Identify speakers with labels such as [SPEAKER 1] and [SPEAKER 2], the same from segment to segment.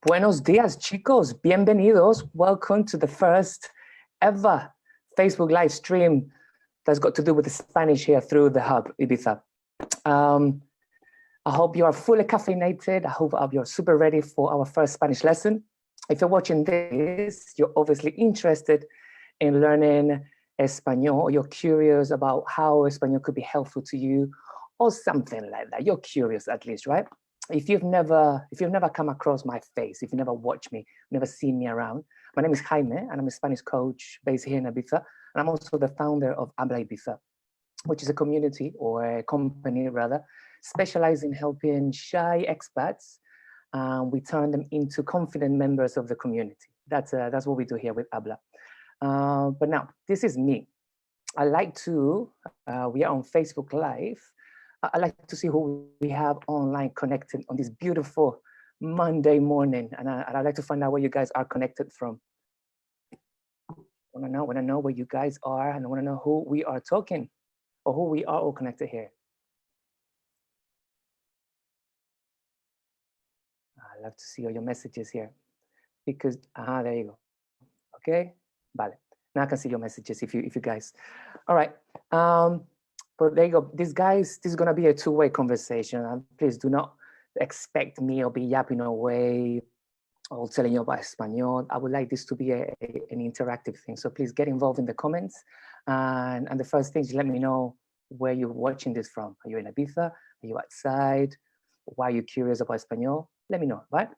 [SPEAKER 1] Buenos dias, chicos. Bienvenidos. Welcome to the first ever Facebook live stream that's got to do with the Spanish here through the Hub, Ibiza. I hope you are fully caffeinated. I hope you're super ready for our first Spanish lesson. If you're watching this, you're obviously interested in learning Espanol, or you're curious about how Espanol could be helpful to you, or something like that. You're curious at least, right? If you've never come across my face, if you've never watched me, never seen me around, my name is Jaime, and I'm a Spanish coach based here in Ibiza, and I'm also the founder of Habla Ibiza, which is a community, or a company rather, specialized in helping shy expats. We turn them into confident members of the community. That's what we do here with Habla. But now, this is me. I like to, we are on Facebook Live. I like to see who we have online connected on this beautiful Monday morning. And I like to find out where you guys are connected from. I want to know where you guys are, and I want to know who we are talking, or who we are all connected here. I love to see all your messages here, because, there you go. Okay, vale. Now I can see your messages if you guys. All right. But there you go. This is going to be a two-way conversation. Please do not expect me or be yapping away or telling you about Espanol. I would like this to be an interactive thing. So please get involved in the comments. And the first thing is, let me know where you're watching this from. Are you in Ibiza? Are you outside? Why are you curious about Espanol? Let me know, right?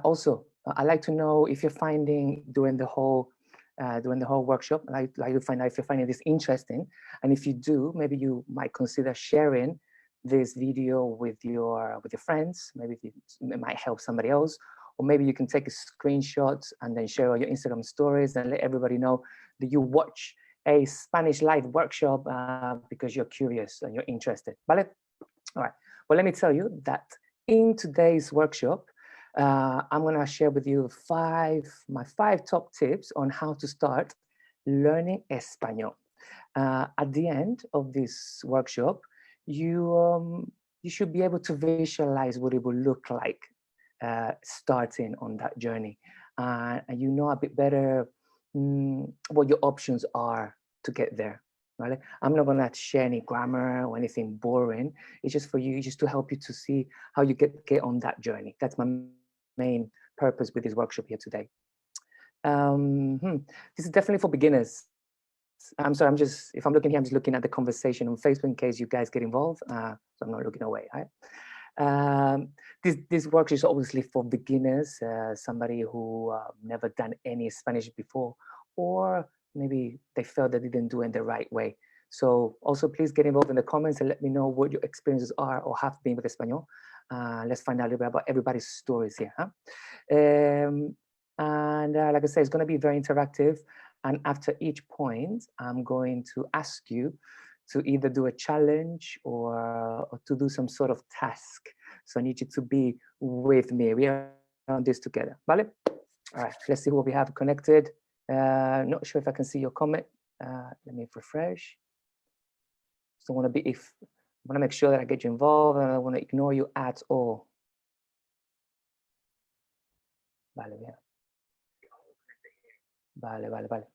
[SPEAKER 1] Also, I'd like to know if you're finding during the whole workshop, I'd like to find out if you're finding this interesting. And if you do, maybe you might consider sharing this video with your friends. Maybe it might help somebody else. Or maybe you can take a screenshot and then share on your Instagram stories and let everybody know that you watch a Spanish live workshop because you're curious and you're interested. Vale? All right. Well, let me tell you that in today's workshop, I'm going to share with you my five top tips on how to start learning Espanol. At the end of this workshop, you should be able to visualize what it will look like starting on that journey, and you know a bit better what your options are to get there. Right? I'm not going to share any grammar or anything boring. It's just for you, just to help you to see how you get on that journey. That's my main purpose with this workshop here today. This is definitely for beginners. I'm sorry, if I'm looking here, I'm just looking at the conversation on Facebook in case you guys get involved. So I'm not looking away, right? This workshop is obviously for beginners, somebody who never done any Spanish before, or maybe they felt they didn't do it the right way. So also please get involved in the comments and let me know what your experiences are or have been with Espanol. Let's find out a little bit about everybody's stories here. Huh? Like I said, it's going to be very interactive. And after each point, I'm going to ask you to either do a challenge or to do some sort of task. So I need you to be with me. We are on this together. Vale? All right, let's see what we have connected. Not sure if I can see your comment. Let me refresh. So I want to make sure that I get you involved, and I want to ignore you at all. Vale, bien. Vale.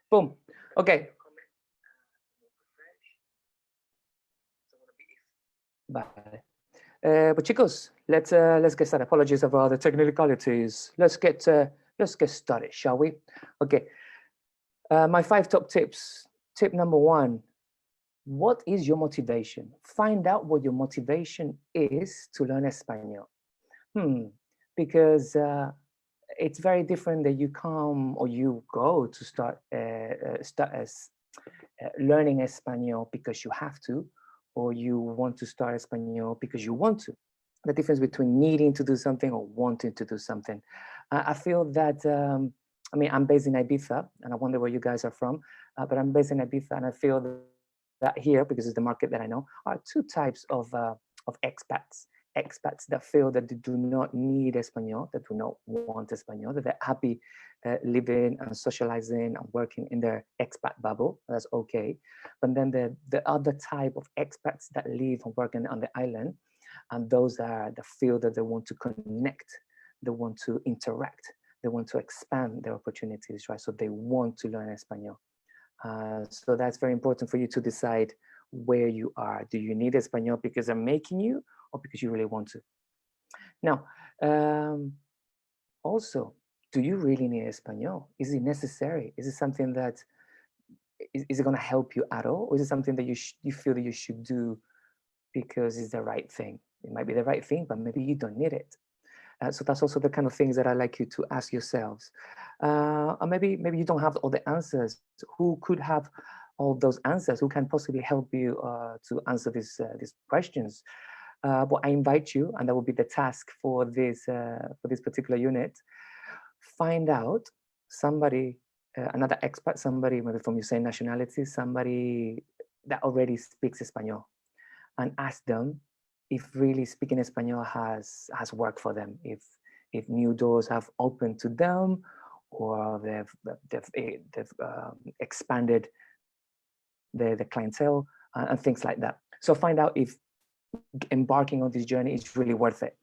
[SPEAKER 1] Boom. Okay. Vale. But chicos, let's get started. Apologies about the technicalities. Let's get started, shall we? Okay. My 5 top tips. Tip number 1. What is your motivation? Find out what your motivation is to learn Espanol. Because it's very different that you come or you go to start learning Espanol because you have to, or you want to start Espanol because you want to. The difference between needing to do something or wanting to do something. I feel that, I mean, I'm based in Ibiza, and I wonder where you guys are from, but I'm based in Ibiza, and I feel that here, because it's the market that I know, are 2 types of expats. Expats that feel that they do not need Espanol, that do not want Espanol, that they're happy living and socializing and working in their expat bubble. That's okay. But then the other type of expats that live and work on the island And those are the field that they want to connect, they want to interact, they want to expand their opportunities, right? So they want to learn Espanol. So that's very important for you to decide where you are. Do you need Espanol because they're making you, or because you really want to? Now, also, do you really need Espanol? Is it necessary? Is it something that is it going to help you at all, or is it something that you feel that you should do because it's the right thing? It might be the right thing, but maybe you don't need it. So that's also the kind of things that I like you to ask yourselves. Or maybe you don't have all the answers. Who could have all those answers? Who can possibly help you to answer these questions? But I invite you, and that will be the task for this particular unit. Find out somebody, another expert, somebody maybe from your same nationality, somebody that already speaks Espanol, and ask them if really speaking Espanol has worked for them, if new doors have opened to them, or they've expanded the clientele and things like that. So find out if embarking on this journey is really worth it,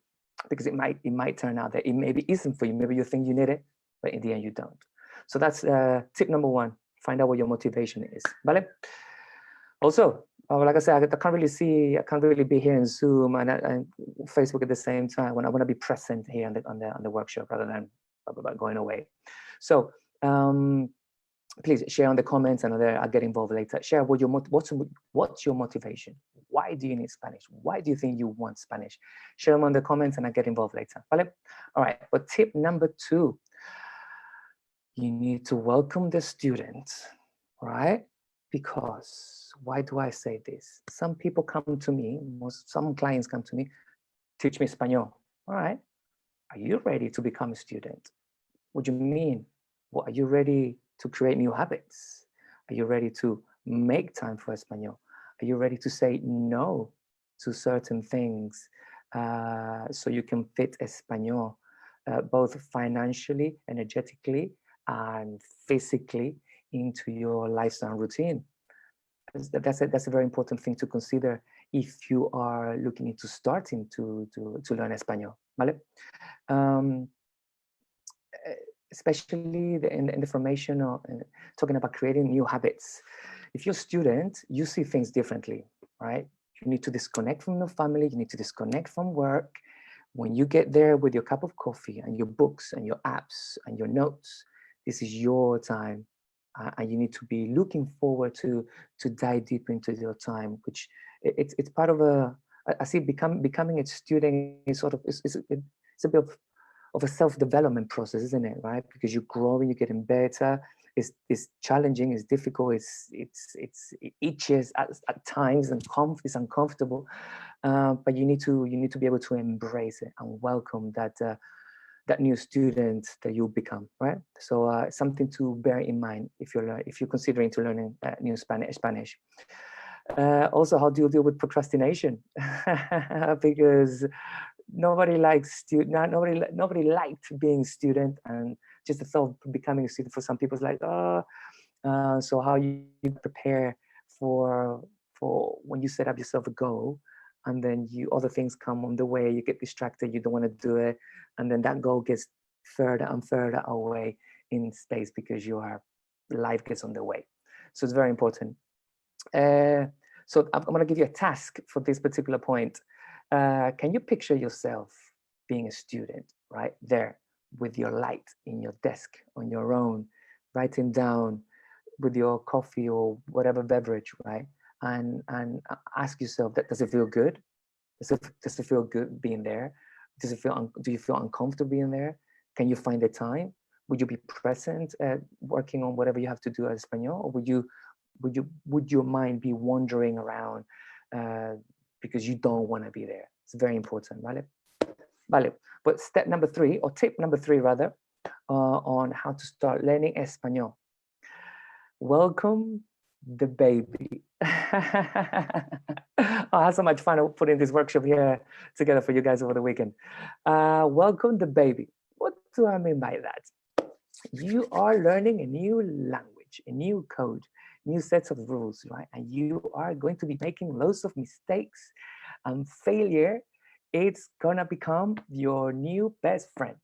[SPEAKER 1] because it might turn out that it maybe isn't for you. Maybe you think you need it, but in the end you don't. So that's tip number one. Find out what your motivation is. Vale? Also, like I said, I can't really be here in Zoom and Facebook at the same time. When I want to be present here on the workshop rather than going away. So please share on the comments, and I'll get involved later. Share what's your motivation. Why do you need Spanish? Why do you think you want Spanish? Share them on the comments, and I'll get involved later. Vale? All right. But tip number 2, you need to welcome the student, right? Because why do I say this? Some people come to me, some clients come to me, teach me Espanol. All right. Are you ready to become a student? What do you mean? Well, are you ready to create new habits? Are you ready to make time for Espanol? Are you ready to say no to certain things so you can fit Espanol, both financially, energetically, and physically into your lifestyle routine? That's a very important thing to consider if you are looking into starting to learn Espanol. ¿Vale? Especially in the formation of talking about creating new habits. If you're a student, you see things differently, right? You need to disconnect from the family, you need to disconnect from work. When you get there with your cup of coffee and your books and your apps and your notes, this is your time. And you need to be looking forward to dive deep into your time, which it's part of I see becoming a student is sort of, it's a bit of a self-development process, isn't it, right? Because you're growing, you're getting better. It's challenging, it's difficult, it itches at times, and it's uncomfortable. But you need to be able to embrace it and welcome that new student that you become, right? So something to bear in mind if you're considering to learning new Spanish. Also, how do you deal with procrastination? Because nobody likes nobody liked being a student, and just the thought of becoming a student for some people is like, so how you prepare for when you set up yourself a goal, and then other things come on the way, you get distracted, you don't want to do it, and then that goal gets further and further away in space because life gets on the way. So it's very important. So I'm going to give you a task for this particular point. Can you picture yourself being a student right there with your light in your desk on your own, writing down with your coffee or whatever beverage, right? And ask yourself, does it feel good? Does it feel good being there? Do you feel uncomfortable being there? Can you find the time? Would you be present working on whatever you have to do at Espanol, or would your mind be wandering around because you don't want to be there? It's very important, ¿vale? Vale. But step number 3, or tip number 3 rather, on how to start learning Espanol. Welcome the baby. I had so much fun putting this workshop here together for you guys over the weekend. Welcome the baby. What do I mean by that? You are learning a new language, a new code, new sets of rules, right? And you are going to be making loads of mistakes, and failure it's gonna become your new best friend.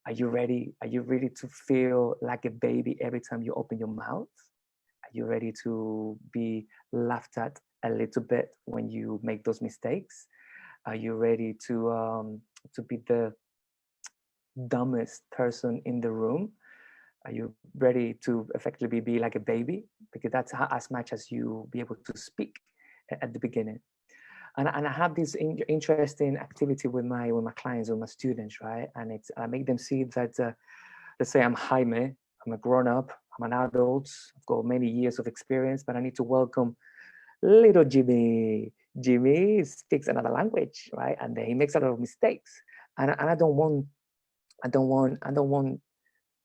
[SPEAKER 1] Are you ready? Are you ready to feel like a baby every time you open your mouth? Are you ready to be laughed at a little bit when you make those mistakes? Are you ready to be the dumbest person in the room? Are you ready to effectively be like a baby? Because that's as much as you be able to speak at the beginning. And I have this interesting activity with my clients, with my students, right? And I make them see that, let's say I'm Jaime, I'm a grown up, I'm an adult, I've got many years of experience, but I need to welcome little Jimmy. Jimmy speaks another language, right? And he makes a lot of mistakes. And I don't want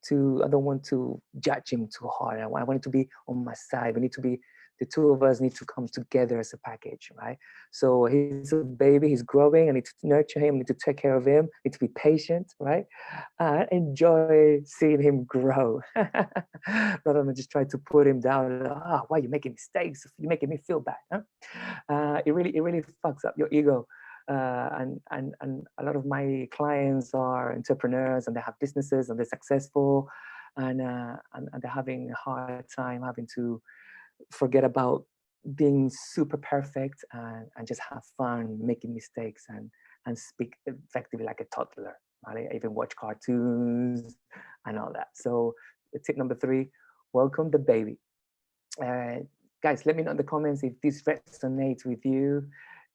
[SPEAKER 1] to judge him too hard. I want it to be on my side. We need to be, the two of us need to come together as a package, right? So he's a baby, he's growing. I need to nurture him, I need to take care of him, I need to be patient, right? Enjoy seeing him grow rather than just try to put him down. Why are you making mistakes? You're making me feel bad. Huh? It really fucks up your ego. And a lot of my clients are entrepreneurs and they have businesses and they're successful, and they're having a hard time having to forget about being super perfect and just have fun making mistakes and speak effectively like a toddler. Right? I even watch cartoons and all that. So tip number 3, welcome the baby. Guys, let me know in the comments if this resonates with you,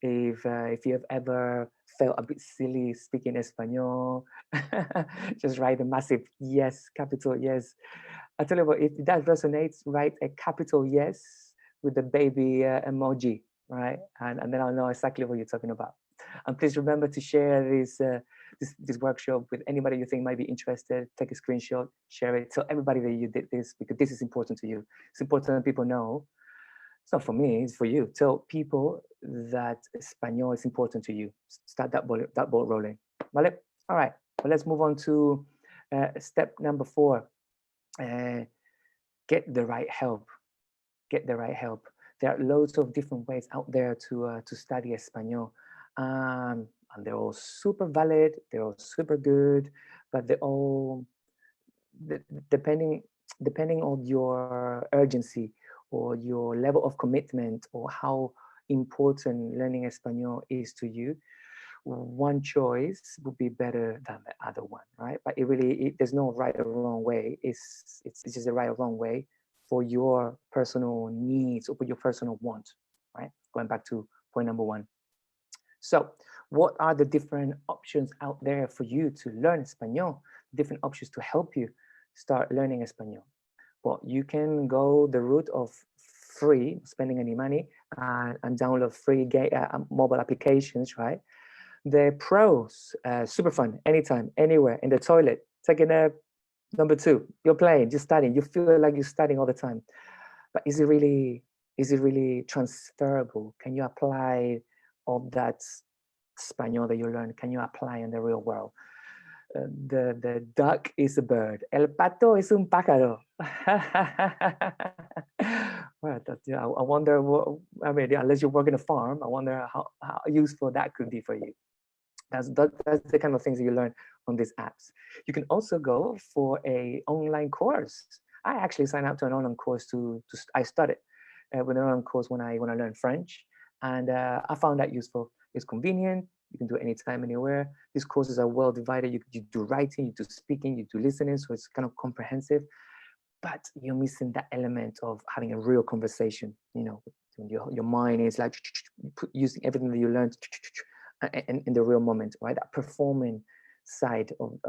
[SPEAKER 1] if you have ever felt a bit silly speaking Espanol. Just write a massive yes, capital yes. I tell you what, if that resonates, write a capital yes with the baby emoji, right? And then I'll know exactly what you're talking about. And please remember to share this workshop with anybody you think might be interested. Take a screenshot, share it, tell everybody that you did this, because this is important to you. It's important that people know. It's not for me, it's for you. Tell people that Espanol is important to you. Start that ball rolling. Vale? All right, well, let's move on to step number 4. Get the right help. Get the right help. There are loads of different ways out there to study Espanol. And they're all super valid, they're all super good, but they're all, depending on your urgency or your level of commitment or how important learning Espanol is to you, one choice would be better than the other one, right? But there's no right or wrong way. It's just a right or wrong way for your personal needs or for your personal want, right? Going back to point number 1. So what are the different options out there for you to learn Espanol? Different options to help you start learning Espanol. Well, you can go the route of free, spending any money, and download free mobile applications, right? The pros, super fun, anytime, anywhere, in the toilet, taking a number 2, you're playing, just studying, you feel like you're studying all the time. But is it really transferable? Can you apply all that Spanish that you learn? Can you apply in the real world? The duck is a bird. El pato es un pájaro. Well, I wonder what, I mean, unless you work in a farm, I wonder how useful that could be for you. That's the kind of things that you learn on these apps. You can also go for a online course. I actually signed up to an online course I started with an online course when I learned French, and I found that useful. It's convenient. You can do it anytime, anywhere. These courses are well divided. You do writing, you do speaking, you do listening, so it's kind of comprehensive. But you're missing that element of having a real conversation. You know, your mind is like using everything that you learned in the real moment, right? That performing side of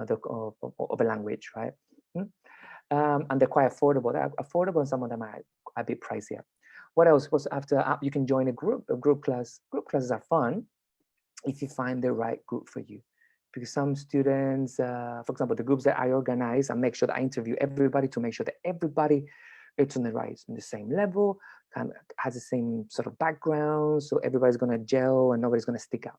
[SPEAKER 1] a language, right? And they're quite affordable. They're affordable, and some of them are a bit pricier. What else? Was after you can join a group class. Group classes are fun if you find the right group for you. Because some students, for example, the groups that I organize, I make sure that I interview everybody to make sure that everybody is on the same level, kind of has the same sort of background, so everybody's going to gel and nobody's going to stick out.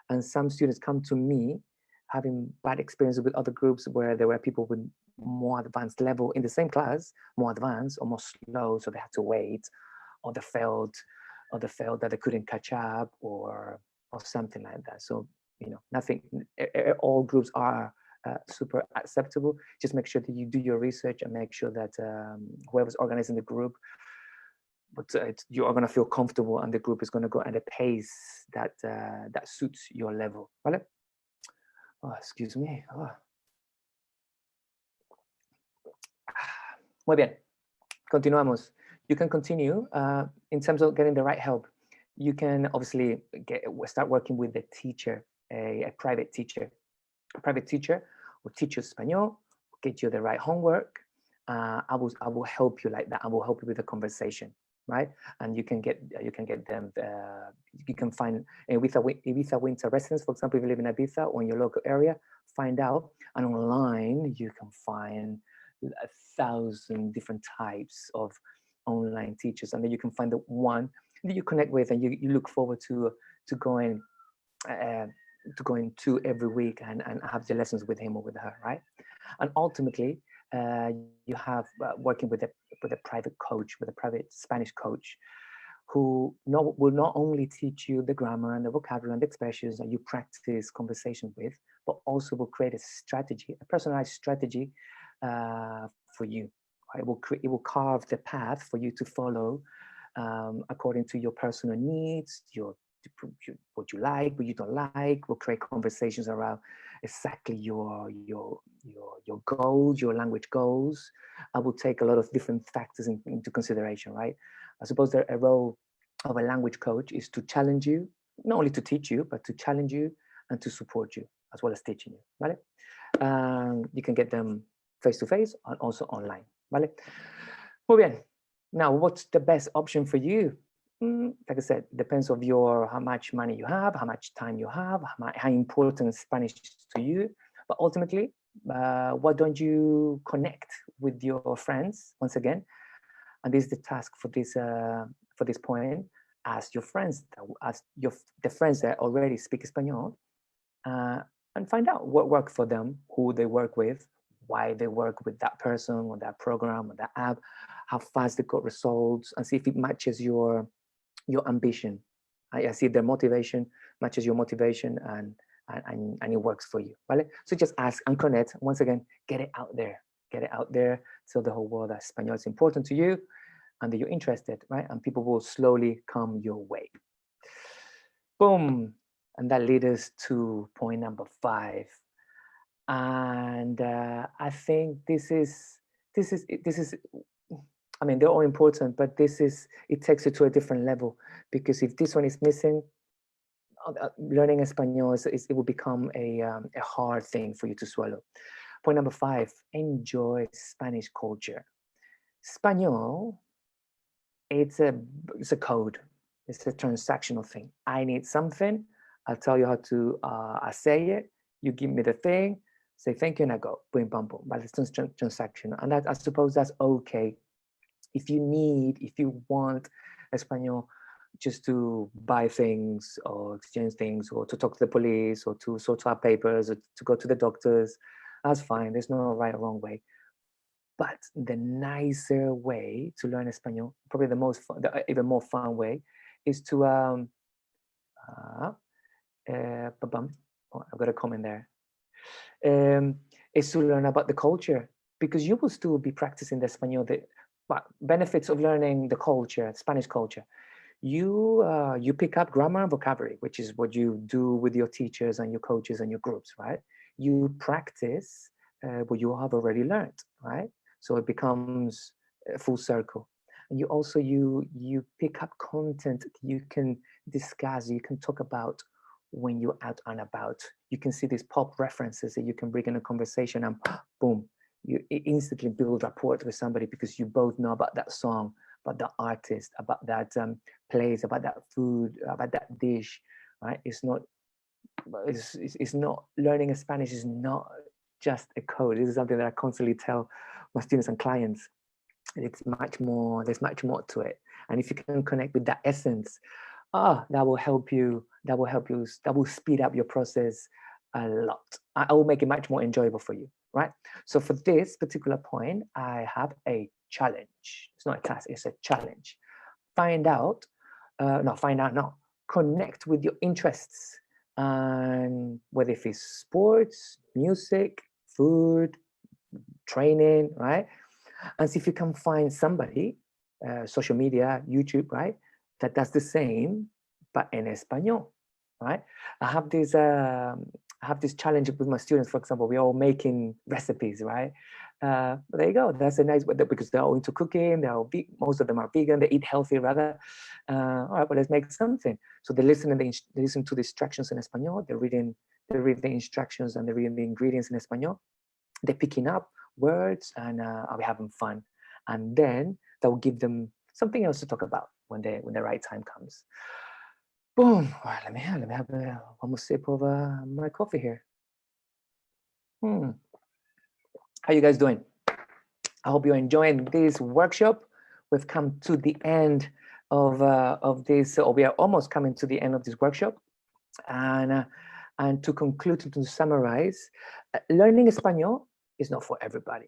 [SPEAKER 1] And some students come to me having bad experiences with other groups where there were people with more advanced level in the same class, more advanced or more slow, so they had to wait, or they felt that they couldn't catch up, or something like that. So nothing, all groups are super acceptable. Just make sure that you do your research and make sure that whoever's organizing the group, but you are going to feel comfortable and the group is going to go at a pace that that suits your level. ¿Vale? Oh, excuse me. Oh. Muy bien. Continuamos. You can continue in terms of getting the right help. You can obviously start working with the teacher, a private teacher. A private teacher will teach you Espanol, get you the right homework. I will help you like that. I will help you with the conversation, right? And you can get them. You can find Ibiza winter residence, for example, if you live in Ibiza or in your local area, find out. And online, you can find 1,000 different types of online teachers, and then you can find the one that you connect with and you look forward to going to every week and have the lessons with him or with her, right? And ultimately, you have working with a private coach, with a private Spanish coach, who will not only teach you the grammar and the vocabulary and the expressions that you practice conversation with, but also will create a strategy, a personalized strategy for you. It will carve the path for you to follow according to your personal needs, what you like, what you don't like. We'll create conversations around exactly your goals, your language goals. I will take a lot of different factors into consideration, right? I suppose that a role of a language coach is to challenge you, not only to teach you, but to challenge you and to support you, as well as teaching you, ¿vale? You can get them face-to-face and also online, ¿vale? Muy bien. Now, what's the best option for you? Like I said, it depends on how much money you have, how much time you have, how important Spanish is to you. But ultimately, why don't you connect with your friends once again? And this is the task for this point. Ask your friends, the friends that already speak Espanol, and find out what works for them, who they work with, why they work with that person or that program or that app, how fast they got results, and see if it matches your ambition. I see their motivation matches your motivation and it works for you, ¿vale? So just ask and connect. Once again, get it out there. Get it out there. Tell the whole world that Espanol is important to you and that you're interested, right? And people will slowly come your way. Boom. And that leads us to point number 5. And I think this is, I mean, they're all important, but it takes you to a different level, because if this one is missing, learning Espanol, it will become a hard thing for you to swallow. Point number 5, enjoy Spanish culture. Espanol, it's a code. It's a transactional thing. I need something. I'll tell you how to I say it. You give me the thing, say thank you, and I go. Boom, bum, boom. But it's transactional. And I suppose that's okay. If you want Espanol just to buy things or exchange things or to talk to the police or to sort out papers or to go to the doctors, that's fine. There's no right or wrong way. But the nicer way to learn Espanol, probably the even more fun way, is to I've got a comment there. Is to learn about the culture, because you will still be practicing the Espanol. The benefits of learning the culture, Spanish culture. You pick up grammar and vocabulary, which is what you do with your teachers and your coaches and your groups, right? You practice what you have already learned, right? So it becomes a full circle. And you also you pick up content you can discuss, you can talk about when you're out and about. You can see these pop references that you can bring in a conversation, and boom, you instantly build rapport with somebody because you both know about that song, about the artist, about that place, about that food, about that dish, right? It's not learning Spanish is not just a code. This is something that I constantly tell my students and clients. It's much more, there's much more to it. And if you can connect with that essence, that will help you, that will speed up your process a lot. I will make it much more enjoyable for you, right? So for this particular point, I have a challenge. It's not a task, it's a challenge. Connect with your interests. and whether if it's sports, music, food, training, right? And see if you can find somebody, social media, YouTube, right, that does the same, but in Espanol, right? I have this challenge with my students. For example, we're all making recipes, right? But there you go. That's a nice way because they're all into cooking. They're all most of them are vegan. They eat healthy rather. All right, but let's make something. So they listen and they listen to the instructions in Espanol. They read the instructions and they read the ingredients in Espanol. They're picking up words and are we having fun? And then that will give them something else to talk about when the right time comes. Boom. All right, let me have one more sip of my coffee here. How you guys doing? I hope you're enjoying this workshop. We've come to the end of this, or we are almost coming to the end of this workshop. And to conclude, to summarize, learning Espanol is not for everybody.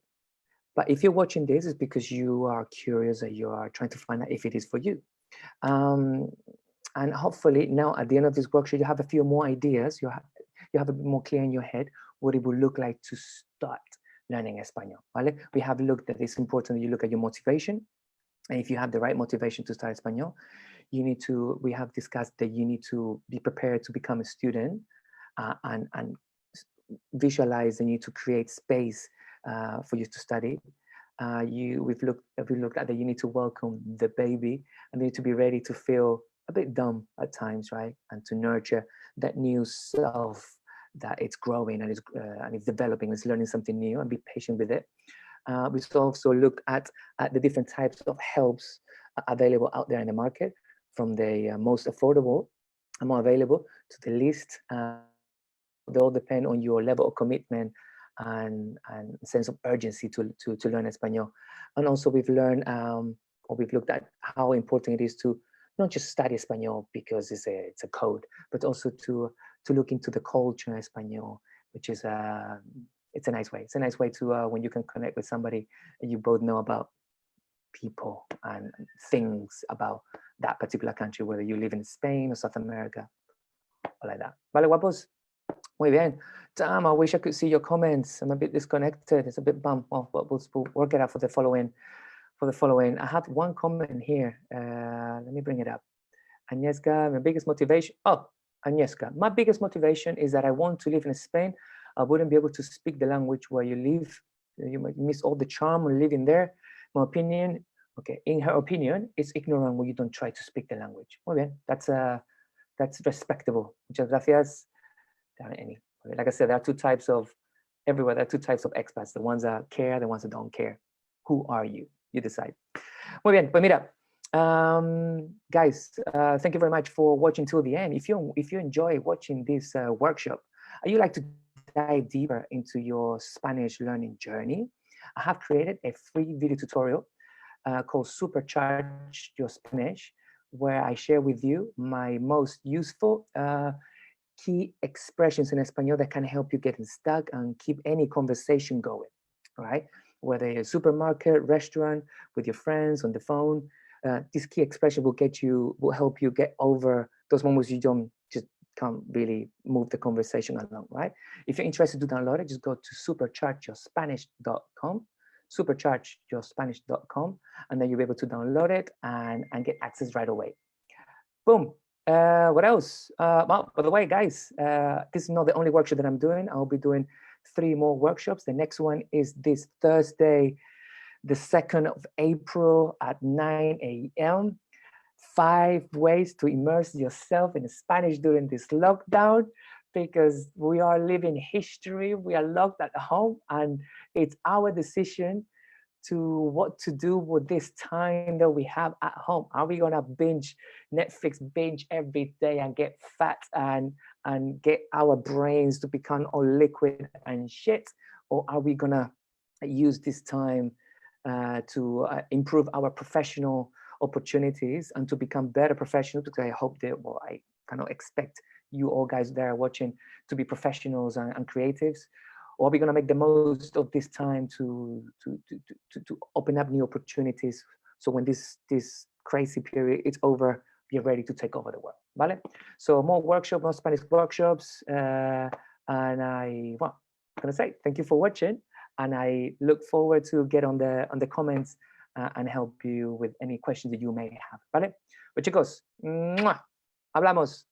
[SPEAKER 1] But if you're watching this, it's because you are curious and you are trying to find out if it is for you. And hopefully now at the end of this workshop, you have a few more ideas. You have a bit more clear in your head what it would look like to start learning Espanol. ¿Vale? We have looked at it's important that you look at your motivation. And if you have the right motivation to start Espanol, we have discussed that you need to be prepared to become a student and visualize the need to create space for you to study. We've looked at that you need to welcome the baby and you need to be ready to feel a bit dumb at times, right? And to nurture that new self that it's growing and it's developing, it's learning something new, and be patient with it. We also looked at the different types of helps available out there in the market, from the most affordable and more available to the least. They all depend on your level of commitment and sense of urgency to learn Espanol. And also we've learned, or we've looked at how important it is to not just study Espanol because it's a code, but also to look into the culture Espanol, which is it's a nice way. It's a nice way to when you can connect with somebody and you both know about people and things about that particular country, whether you live in Spain or South America, or like that. Vale, guapos. Muy bien. Damn, I wish I could see your comments. I'm a bit disconnected. It's a bit bummed. Well, we'll work it out for the following. I have one comment here. Let me bring it up. Agnieszka, my biggest motivation. Oh, Agnieszka, my biggest motivation is that I want to live in Spain. I wouldn't be able to speak the language where you live. You might miss all the charm of living there. My opinion, okay, in her opinion, it's ignorant when you don't try to speak the language. Muy bien, that's respectable. Muchas gracias. Like I said, there are two types of everywhere. There are two types of expats: the ones that care, the ones that don't care. Who are you? You decide. Muy bien, pues mira, guys, thank you very much for watching till the end. If you enjoy watching this workshop, and you like to dive deeper into your Spanish learning journey, I have created a free video tutorial called Supercharge Your Spanish, where I share with you my most useful key expressions in Espanol that can help you get unstuck and keep any conversation going, right? Whether you're a supermarket, restaurant, with your friends, on the phone, this key expression will help you get over those moments you just can't really move the conversation along, right? If you're interested to download it, just go to superchargeyourspanish.com, superchargeyourspanish.com, and then you'll be able to download it and get access right away. Boom. What else? Well, by the way, guys, this is not the only workshop that I'm doing. I'll be doing 3 more workshops. The next one is this Thursday, the 2nd of April at 9 a.m. 5 ways to immerse yourself in Spanish during this lockdown, because we are living history. We are locked at home, and it's our decision to what to do with this time that we have at home. Are we gonna binge Netflix every day and get fat and get our brains to become all liquid and shit? Or are we gonna use this time to improve our professional opportunities and to become better professionals? Because I hope that, well, I cannot expect you all guys there watching to be professionals and creatives. Or are we going to make the most of this time to open up new opportunities? So when this crazy period is over, we're ready to take over the world. ¿vale? So more workshops, more Spanish workshops, and well, I'm gonna say thank you for watching, and I look forward to get on the comments and help you with any questions that you may have, ¿vale? Pues chicos, ¡mua! Hablamos.